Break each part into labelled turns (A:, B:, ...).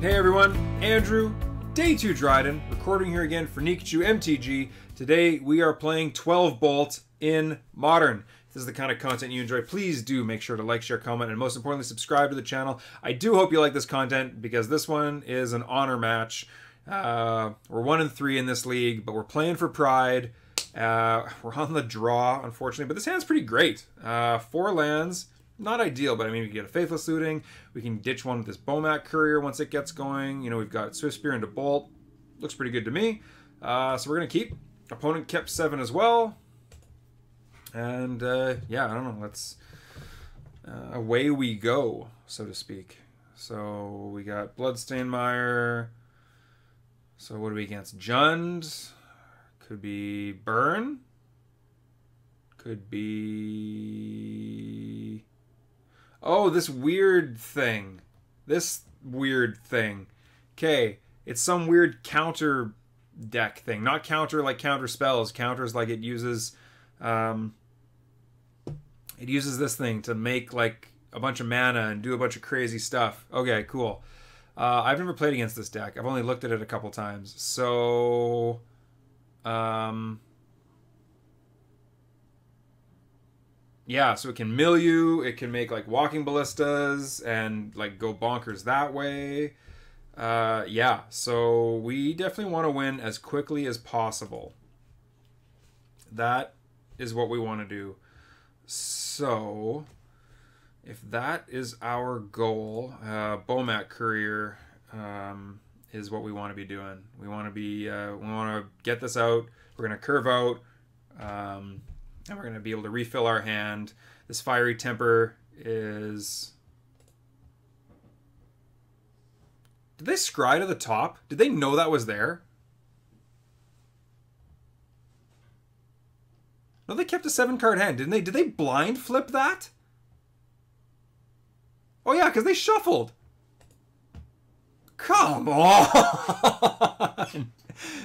A: Hey everyone, Andrew, Day 2 Dryden, recording here again for Nikachu MTG. Today we are playing 12 Bolt in Modern. If this is the kind of content you enjoy, please do make sure to like, share, comment, and most importantly, subscribe to the channel. I do hope you like this content because this one is an honor match. We're 1-3 in this league, but we're playing for pride. We're on the draw, unfortunately, but this hand's pretty great. 4 lands. Not ideal, but I mean, we can get a Faithless Looting. We can ditch one with this Bomat Courier once it gets going. You know, we've got Swift Spear into Bolt. Looks pretty good to me. So we're going to keep. Opponent kept 7 as well. And, yeah, I don't know. Let's... away we go, so to speak. So we got Bloodstained Mire. So what are we against? Jund. Could be Burn. Could be... Oh, this weird thing. This weird thing. Okay, it's some weird counter deck thing. Not counter like counter spells. Counters like it uses this thing to make like a bunch of mana and do a bunch of crazy stuff. Okay, cool. I've never played against this deck. I've only looked at it a couple times. So yeah, so it can mill you, it can make like walking ballistas and like go bonkers that way. Yeah, so we definitely want to win as quickly as possible. That is what we want to do. So if that is our goal, Bomat Courier is what we want to be doing. We want to be, we want to get this out. We're going to curve out. And we're going to be able to refill our hand. This Fiery Temper is... Did they scry to the top? Did they know that was there? No, they kept a 7-card hand, didn't they? Did they blind flip that? Oh yeah, because they shuffled. Come on!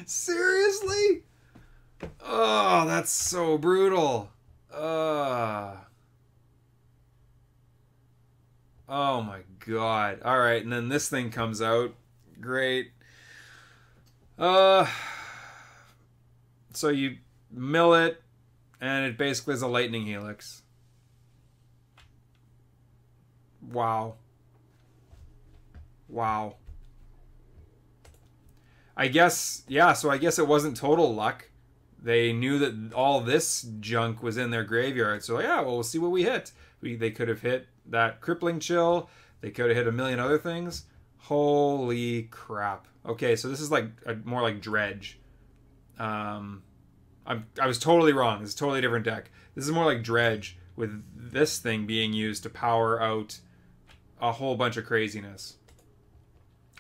A: Seriously? Oh, that's so brutal. Oh my god. Alright, and then this thing comes out. Great. So you mill it, and it basically is a Lightning Helix. Wow. Wow. I guess, yeah, so I guess it wasn't total luck. They knew that all this junk was in their graveyard. So, yeah, well, we'll see what we hit. They could have hit that Crippling Chill. They could have hit a million other things. Holy crap. Okay, so this is like more like Dredge. I was totally wrong. This is a totally different deck. This is more like Dredge with this thing being used to power out a whole bunch of craziness.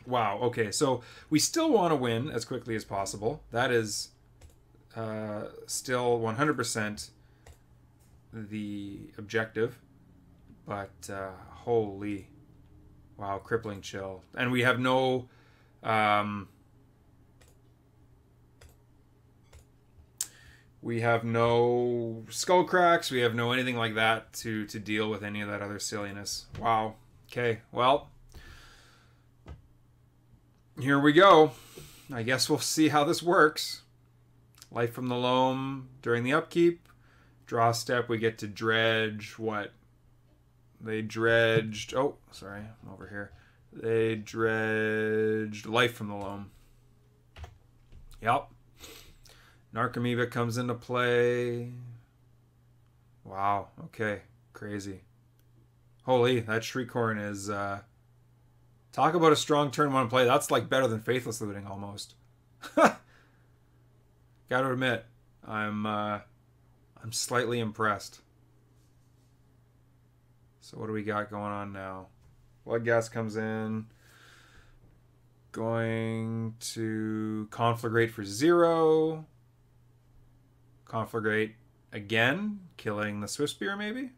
A: Wow, okay, so we still want to win as quickly as possible. That is... still 100% the objective, but holy, wow, Crippling Chill. And we have no skull cracks, we have no anything like that to deal with any of that other silliness. Wow. Okay, well, here we go. I guess we'll see how this works. Life from the Loam during the upkeep. Draw step, we get to dredge what? They dredged... Oh, sorry, I'm over here. They dredged Life from the Loam. Yep. Narcomoeba comes into play. Wow, okay. Crazy. Holy, that Shriekhorn is... talk about a strong turn 1 play. That's like better than Faithless Looting almost. Gotta admit, I'm slightly impressed. So what do we got going on now? Bloodghast comes in. Going to Conflagrate for 0. Conflagrate again, killing the Swift Spear maybe?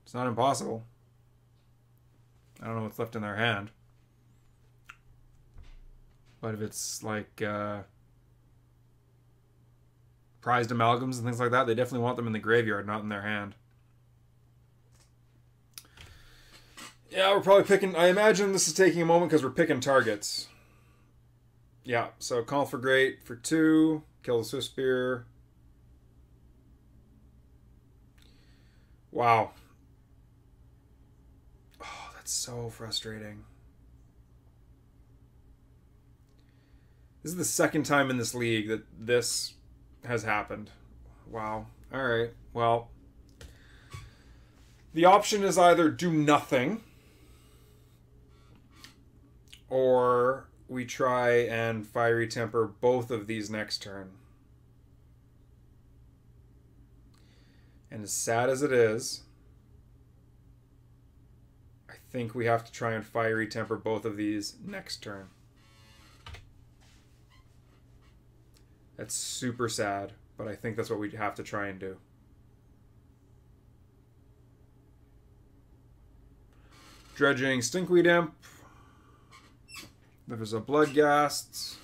A: It's not impossible. I don't know what's left in their hand. But if it's like prized amalgams and things like that, they definitely want them in the graveyard, not in their hand. Yeah, we're probably picking... I imagine this is taking a moment because we're picking targets. Yeah, so Conflagrate for 2. Kill the Swift Spear. Wow. Oh, that's so frustrating. This is the second time in this league that this has happened. Wow. All right. Well, the option is either do nothing or we try and Fiery Temper both of these next turn. And as sad as it is, I think we have to try and Fiery Temper both of these next turn. That's super sad, but I think that's what we have to try and do. Dredging Stinkweed Imp. There's a Bloodghast.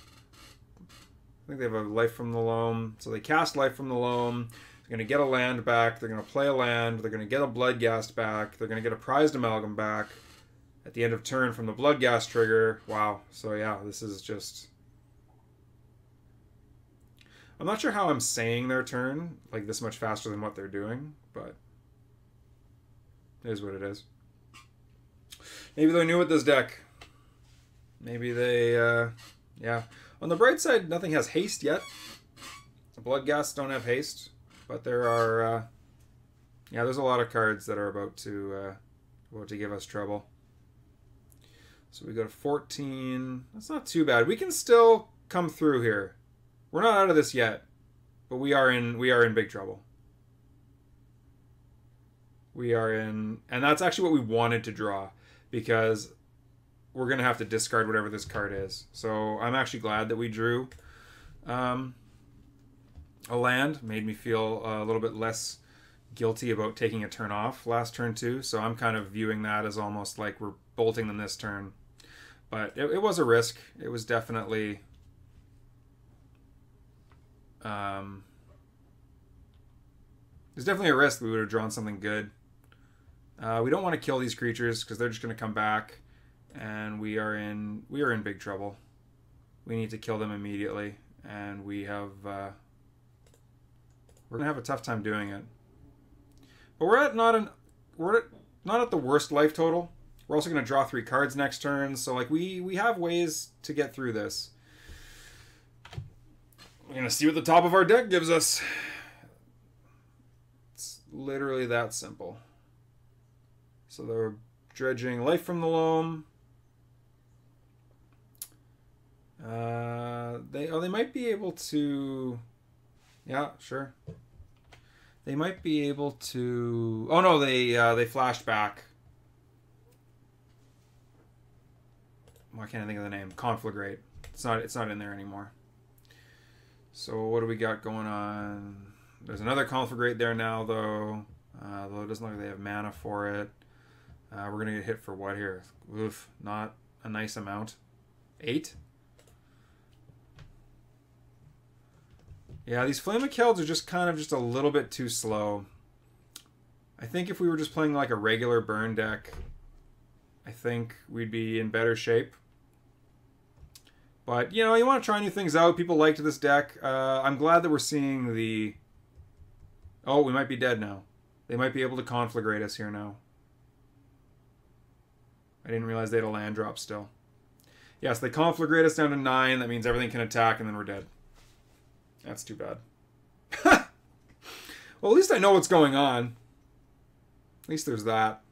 A: I think they have a Life from the Loam. So they cast Life from the Loam. They're going to get a land back. They're going to play a land. They're going to get a Bloodghast back. They're going to get a Prized Amalgam back at the end of turn from the Bloodghast trigger. Wow. So yeah, this is just... I'm not sure how I'm saying their turn like this much faster than what they're doing, but it is what it is. Maybe they're new with this deck. Maybe they, yeah. On the bright side, nothing has haste yet. The Bloodghasts don't have haste, but there are, yeah, there's a lot of cards that are about to give us trouble. So we go to 14. That's not too bad. We can still come through here. We're not out of this yet, but we are in big trouble. We are in, and that's actually what we wanted to draw, because we're going to have to discard whatever this card is. So I'm actually glad that we drew a land. Made me feel a little bit less guilty about taking a turn off last turn too. So I'm kind of viewing that as almost like we're bolting them this turn. But it was a risk. It was definitely... there's definitely a risk we would have drawn something good. We don't want to kill these creatures because they're just going to come back, and we are in big trouble. We need to kill them immediately, and we're going to have a tough time doing it. But we're not at the worst life total. We're also going to draw 3 cards next turn, so like we have ways to get through this. We're going to see what the top of our deck gives us. It's literally that simple. So they're dredging Life from the Loam. They might be able to... Yeah, sure. They might be able to... Oh no, they flashed back. Why can't I think of the name? Conflagrate. It's not in there anymore. So what do we got going on? There's another Conflagrate there now, though. Though it doesn't look like they have mana for it. We're going to get hit for what here? Oof, not a nice amount. 8? Yeah, these Flamekelds are just kind of just a little bit too slow. I think if we were just playing like a regular burn deck, I think we'd be in better shape. But, you know, you want to try new things out. People liked this deck. I'm glad that we're seeing the... Oh, we might be dead now. They might be able to Conflagrate us here now. I didn't realize they had a land drop still. Yes, they Conflagrate us down to 9. That means everything can attack, and then we're dead. That's too bad. Well, at least I know what's going on. At least there's that.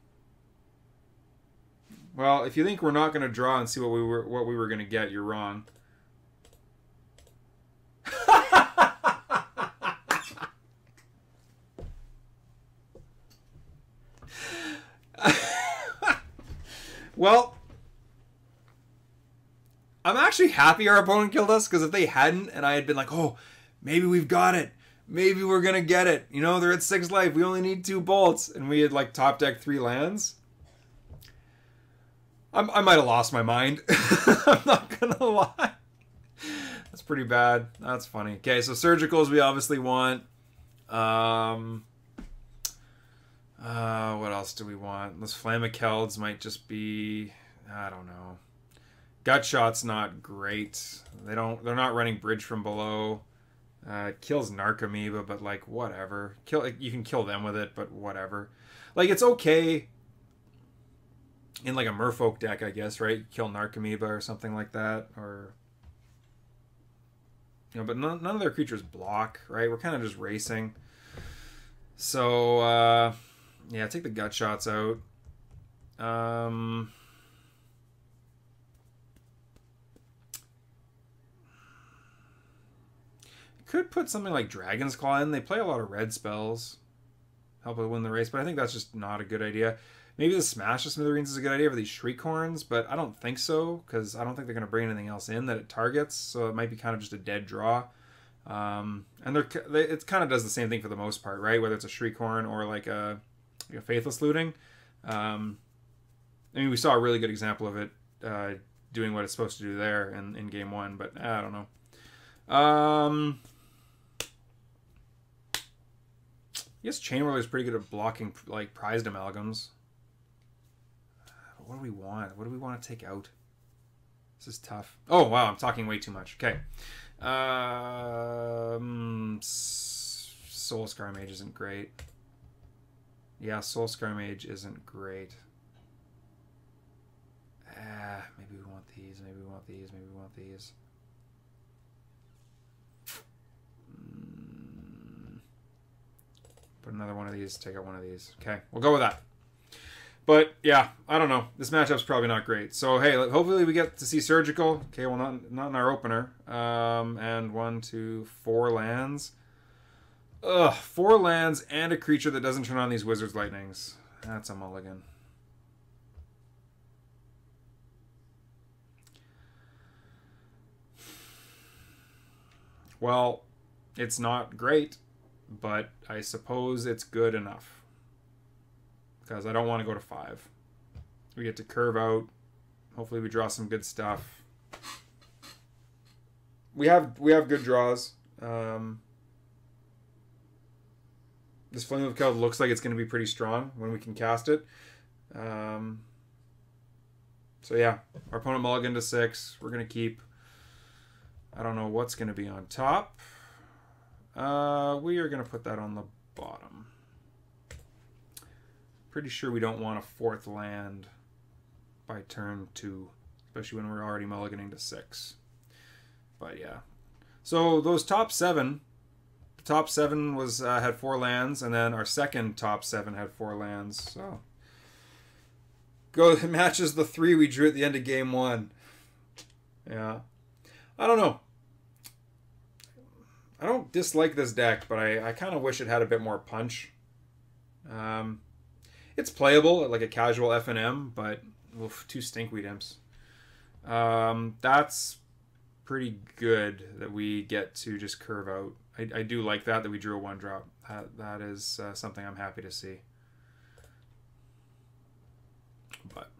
A: Well, if you think we're not going to draw and see what we were going to get, you're wrong. Well, I'm actually happy our opponent killed us, because if they hadn't and I had been like, oh, maybe we've got it. Maybe we're going to get it. You know, they're at 6 life. We only need 2 bolts. And we had like top deck 3 lands. I might have lost my mind. I'm not going to lie. That's pretty bad. That's funny. Okay, so surgicals we obviously want. What else do we want? Those Flammekelds might just be, I don't know. Gutshot's not great. They're not running Bridge from Below. It kills Narcomoeba, but like whatever. You can kill them with it, but whatever. Like it's okay in like a Merfolk deck, I guess, right? Kill Narcomoeba or something like that, or but none of their creatures block, right? We're kind of just racing. So yeah, take the Gutshots out. Could put something like Dragon's Claw in. They play a lot of red spells. Help it win the race, but I think that's just not a good idea. Maybe the Smash of Smithereens is a good idea for these Shriekhorns, but I don't think so, because I don't think they're going to bring anything else in that it targets, so it might be kind of just a dead draw. And it kind of does the same thing for the most part, right? Whether it's a Shriekhorn or like a Faithless Looting. I mean, we saw a really good example of it doing what it's supposed to do there in Game 1, but I don't know. I guess Chainwhirler is pretty good at blocking like prized amalgams. But what do we want? What do we want to take out? This is tough. Oh wow, I'm talking way too much. Okay. Soul Scar Mage isn't great. Yeah, Soul Scar Mage isn't great. Maybe we want these, maybe we want these, maybe we want these. Put another one of these, take out one of these. Okay, we'll go with that. But yeah, I don't know. This matchup's probably not great. So hey, hopefully we get to see Surgical. Okay, well not in our opener. And 1, 2, 4 lands. Ugh, 4 lands and a creature that doesn't turn on these Wizard's Lightnings. That's a mulligan. Well, it's not great, but I suppose it's good enough. Because I don't want to go to 5. We get to curve out. Hopefully we draw some good stuff. We have good draws. This Flame of Keld looks like it's going to be pretty strong when we can cast it. So yeah, our opponent mulligan to 6. We're going to keep. I don't know what's going to be on top. We are going to put that on the bottom. Pretty sure we don't want a 4th land by turn 2, especially when we're already mulliganing to 6. But yeah, so those top 7. The top 7 was had 4 lands, and then our second top 7 had 4 lands. So it matches the 3 we drew at the end of game 1. Yeah, I don't know. I don't dislike this deck, but I kind of wish it had a bit more punch. It's playable at like a casual FNM, but oof, 2 Stinkweed Imps. That's pretty good that we get to just curve out. I do like that we drew a 1-drop. That is something I'm happy to see. But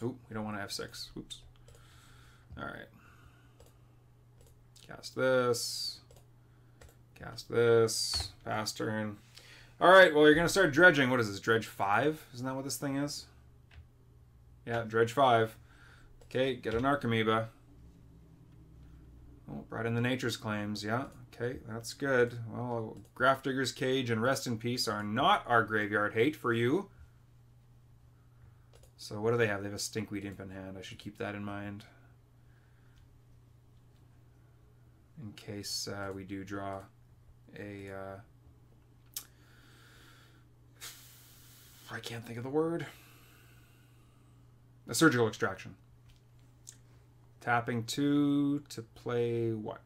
A: we don't want to F6. Oops. All right. Cast this. Cast this. Pass turn. All right, well, you're going to start dredging. What is this, Dredge 5? Isn't that what this thing is? Yeah, Dredge 5. Okay, get an Narcomoeba. Oh, brought in the Nature's Claims. Yeah, okay, that's good. Well, Grafdigger's Cage and Rest in Peace are not our graveyard hate for you. So what do they have? They have a Stinkweed Imp in hand. I should keep that in mind. In case we do draw a... I can't think of the word. A Surgical Extraction. Tapping 2 to play what?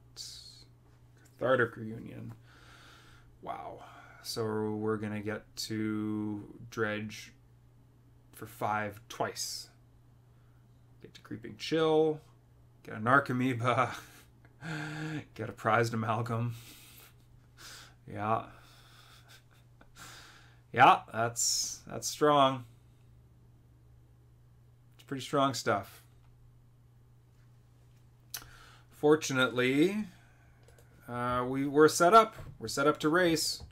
A: Cathartic Reunion. Wow. So we're going to get to Dredge for 5 twice. Get to Creeping Chill. Get a Narcomoeba. Get a Prized Amalgam. Yeah. Yeah, that's strong. It's pretty strong stuff. Fortunately, we're set up. We're set up to race.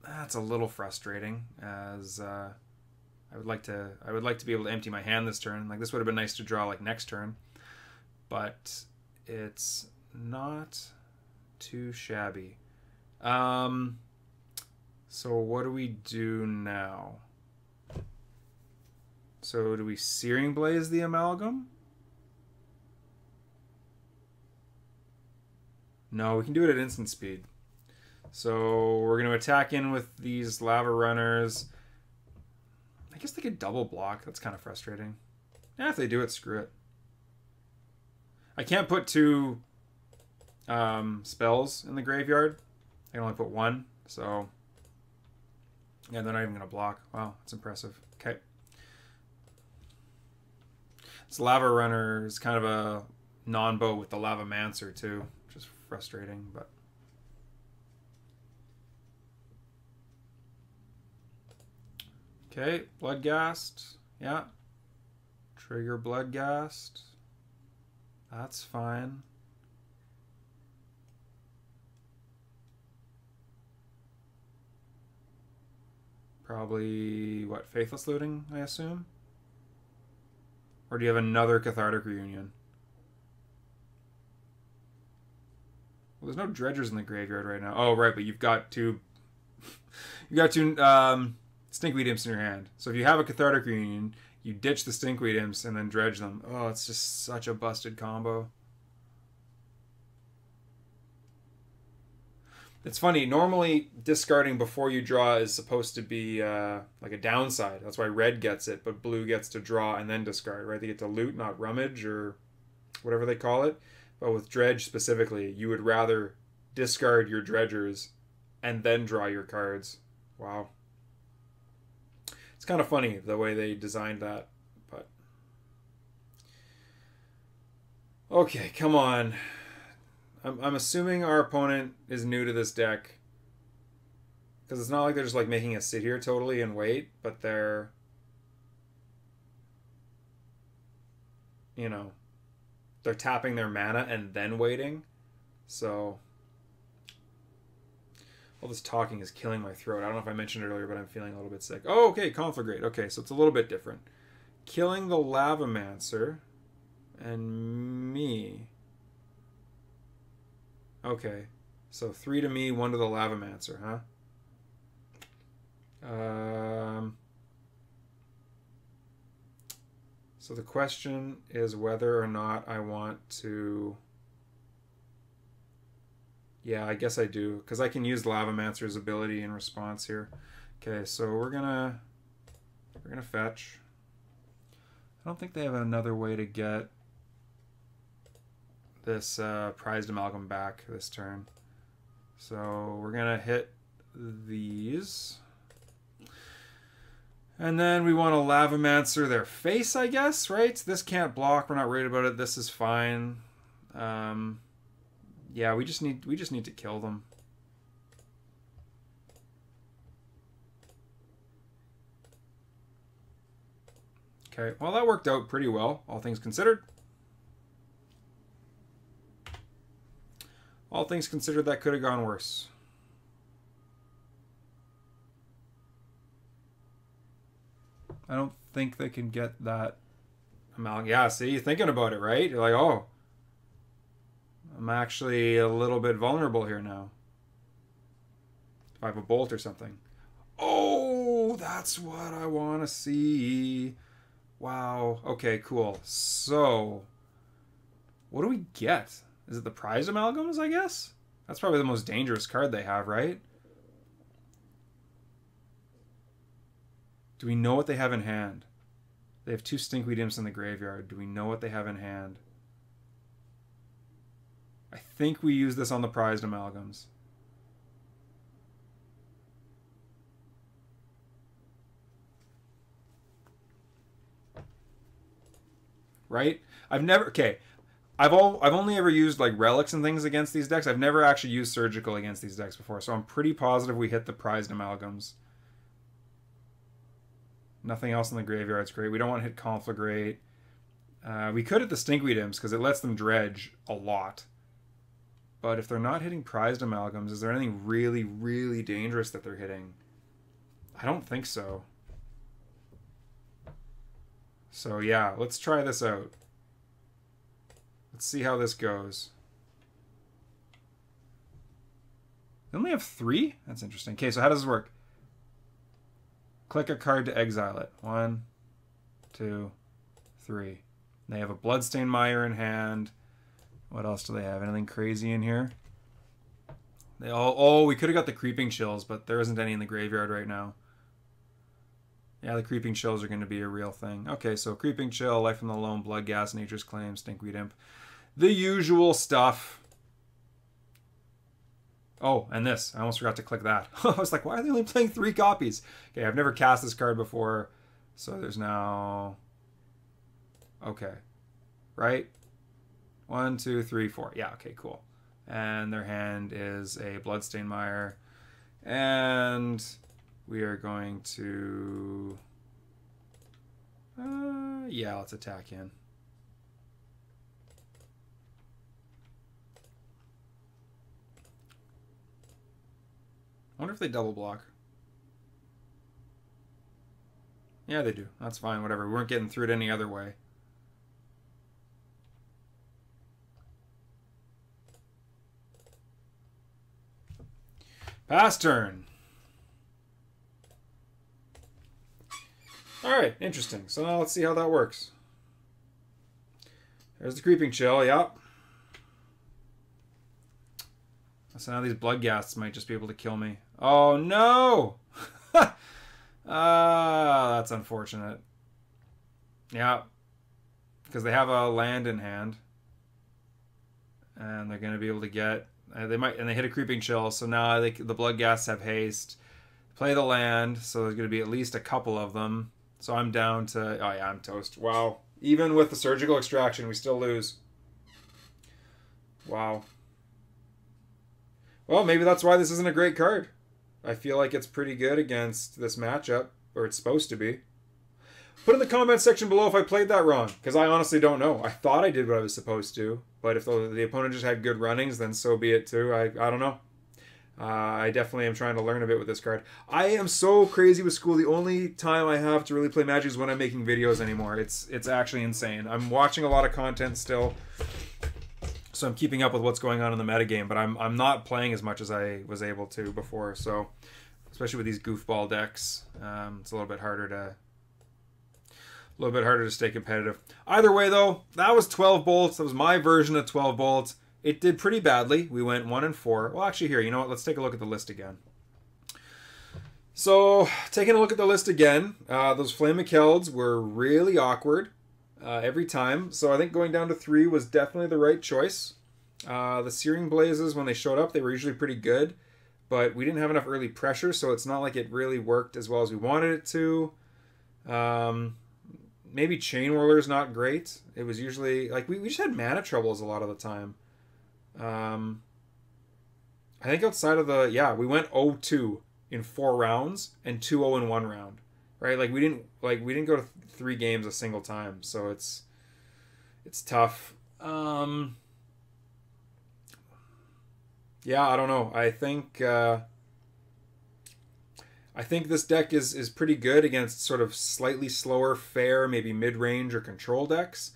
A: That's a little frustrating, as I would like to be able to empty my hand this turn. Like, this would have been nice to draw like next turn, but it's not too shabby. So what do we do now? So do we Searing Blaze the Amalgam? No, we can do it at instant speed. So we're going to attack in with these Lava Runners. I guess they could double block. That's kind of frustrating. Yeah, if they do it, screw it. I can't put 2 spells in the graveyard. I can only put 1. So, yeah, they're not even going to block. Wow, that's impressive. Okay. This Lava Runner is kind of a non-bow with the Lava Mancer, too, which is frustrating, but... Okay, Bloodghast. Yeah. Trigger Bloodghast. That's fine. Probably, what, Faithless Looting, I assume? Or do you have another Cathartic Reunion? Well, there's no Dredgers in the graveyard right now. Oh, right, but you've got 2... you've got 2 Stinkweed Imps in your hand. So if you have a Cathartic Reunion, you ditch the Stinkweed Imps and then dredge them. Oh, it's just such a busted combo. It's funny, normally discarding before you draw is supposed to be like a downside. That's why red gets it, but blue gets to draw and then discard, right? They get to loot, not rummage, or whatever they call it. But with Dredge specifically, you would rather discard your dredgers and then draw your cards. Wow. It's kind of funny the way they designed that, but... Okay, come on. I'm assuming our opponent is new to this deck, because it's not like they're just like making us sit here totally and wait, but they're, you know, they're tapping their mana and then waiting. So all this talking is killing my throat. I don't know if I mentioned it earlier, but I'm feeling a little bit sick. Oh, okay, Conflagrate. Okay, so it's a little bit different. Killing the Lavamancer and me. Okay, so 3 to me, 1 to the Lavamancer, huh? So the question is whether or not I want to... Yeah, I guess I do, because I can use Lavamancer's ability in response here. Okay, so we're gonna fetch. I don't think they have another way to get this Prized Amalgam back this turn. So we're gonna hit these. And then we want to Lavamancer their face, I guess, right? This can't block, we're not worried about it, this is fine. Yeah, we just need to kill them. Okay, well that worked out pretty well, all things considered. All things considered, that could have gone worse. I don't think they can get that amount. Yeah, see, you're thinking about it, right? You're like, oh, I'm actually a little bit vulnerable here now. If I have a bolt or something. Oh, that's what I want to see. Wow. Okay, cool. So, what do we get? Is it the Prized Amalgams, I guess? That's probably the most dangerous card they have, right? Do we know what they have in hand? They have 2 Stinkweed Imps in the graveyard. Do we know what they have in hand? I think we use this on the Prized Amalgams. Right? I've only ever used like relics and things against these decks. I've never actually used surgical against these decks before, so I'm pretty positive we hit the Prized Amalgams. Nothing else in the graveyard's great. We don't want to hit Conflagrate. We could hit the Stinkweed Imps because it lets them dredge a lot. But if they're not hitting prized amalgams, is there anything really, really dangerous that they're hitting? I don't think so. So yeah, let's try this out. Let's see how this goes. They only have 3? That's interesting. Okay, so how does this work? Click a card to exile it. 1, 2, 3. They have a Bloodstained Mire in hand. What else do they have? Anything crazy in here? They all... Oh, we could have got the Creeping Chills, but there isn't any in the graveyard right now. Yeah, the Creeping Chills are going to be a real thing. Okay, so Creeping Chill, Life from the Loam, Blood Gas, Nature's Claim, Stinkweed Imp. The usual stuff. Oh, and this. I almost forgot to click that. I was like, why are they only playing 3 copies? Okay, I've never cast this card before. So there's now... Okay. Right? 1, 2, 3, 4. Yeah, okay, cool. And their hand is a Bloodstained Mire. And we are going to... yeah, let's attack in. I wonder if they double block. Yeah, they do. That's fine, whatever. We weren't getting through it any other way. Pass turn. Alright, interesting. So now let's see how that works. There's the Creeping Chill, yep. So now these Blood Ghasts might just be able to kill me. Oh no! That's unfortunate. Yeah. Because they have a land in hand. And they're going to be able to get... they might, and they hit a Creeping Chill, so now the Blood Ghasts have haste. Play the land, so there's going to be at least a couple of them. So I'm down to... Oh yeah, I'm toast. Wow. Even with the Surgical Extraction, we still lose. Wow. Well, maybe that's why this isn't a great card. I feel like it's pretty good against this matchup, or it's supposed to be. Put in the comment section below if I played that wrong, because I honestly don't know. I thought I did what I was supposed to, but if the opponent just had good runnings, then so be it too. I don't know. I definitely am trying to learn a bit with this card. I am so crazy with school. The only time I have to really play Magic is when I'm making videos anymore. It's actually insane. I'm watching a lot of content still, so I'm keeping up with what's going on in the metagame, but I'm not playing as much as I was able to before. So, especially with these goofball decks, it's a little bit harder to stay competitive. Either way, though, that was 12 bolts. That was my version of 12 bolts. It did pretty badly. We went 1 and 4. Well, actually, here, you know what? Let's take a look at the list again. So, taking a look at the list again, those Flame McKelds were really awkward every time. So I think going down to 3 was definitely the right choice. The Searing Blazes, when they showed up, they were usually pretty good. But we didn't have enough early pressure, so it's not like it really worked as well as we wanted it to. Maybe Chain Whirler's not great. It was usually... like, we just had mana troubles a lot of the time. I think outside of the... yeah, we went 0-2 in 4 rounds and 2-0 in 1 round. Right? Like, we didn't go to 3 games a single time, so it's tough. Yeah, I don't know. I think this deck is pretty good against sort of slightly slower, fair, maybe mid-range or control decks.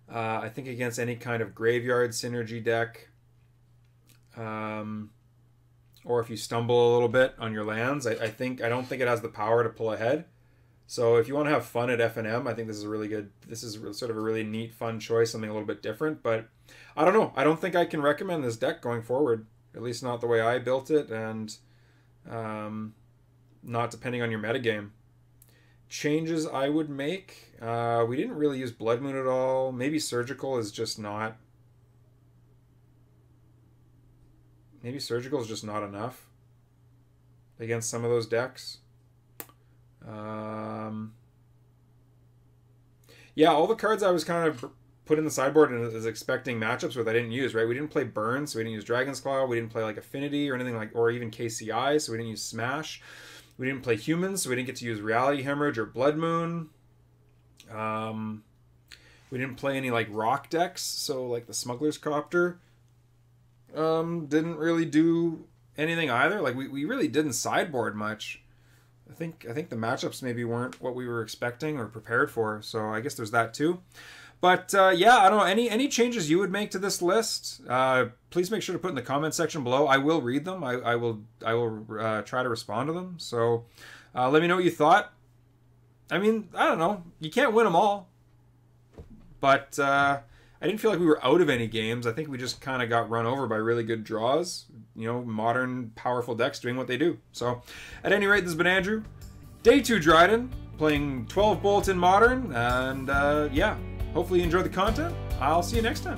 A: I think against any kind of graveyard synergy deck, or if you stumble a little bit on your lands, I don't think it has the power to pull ahead. So if you want to have fun at FNM, I think this is a really good... this is sort of a really neat, fun choice, something a little bit different. But I don't know. I don't think I can recommend this deck going forward. At least not the way I built it, and not depending on your metagame. Changes I would make. We didn't really use Blood Moon at all. Maybe Surgical is just not... maybe Surgical is just not enough against some of those decks. Yeah, all the cards I was kind of put in the sideboard and was expecting matchups with, I didn't use, right? We didn't play Burn, so we didn't use Dragon's Claw. We didn't play like Affinity or anything like, or even KCI, so we didn't use Smash. We didn't play Humans, so we didn't get to use Reality Hemorrhage or Blood Moon. We didn't play any like rock decks, so like the Smuggler's Copter. Didn't really do anything either. Like we really didn't sideboard much. I think the matchups maybe weren't what we were expecting or prepared for. So I guess there's that too. But yeah, I don't know, any changes you would make to this list. Please make sure to put in the comment section below. I will read them. I will try to respond to them. So let me know what you thought. I mean, I don't know. You can't win them all. But I didn't feel like we were out of any games. I think we just kind of got run over by really good draws. You know, modern, powerful decks doing what they do. So, at any rate, this has been Andrew. Day 2 Dryden, playing 12 Bolt in Modern. And, yeah, hopefully you enjoyed the content. I'll see you next time.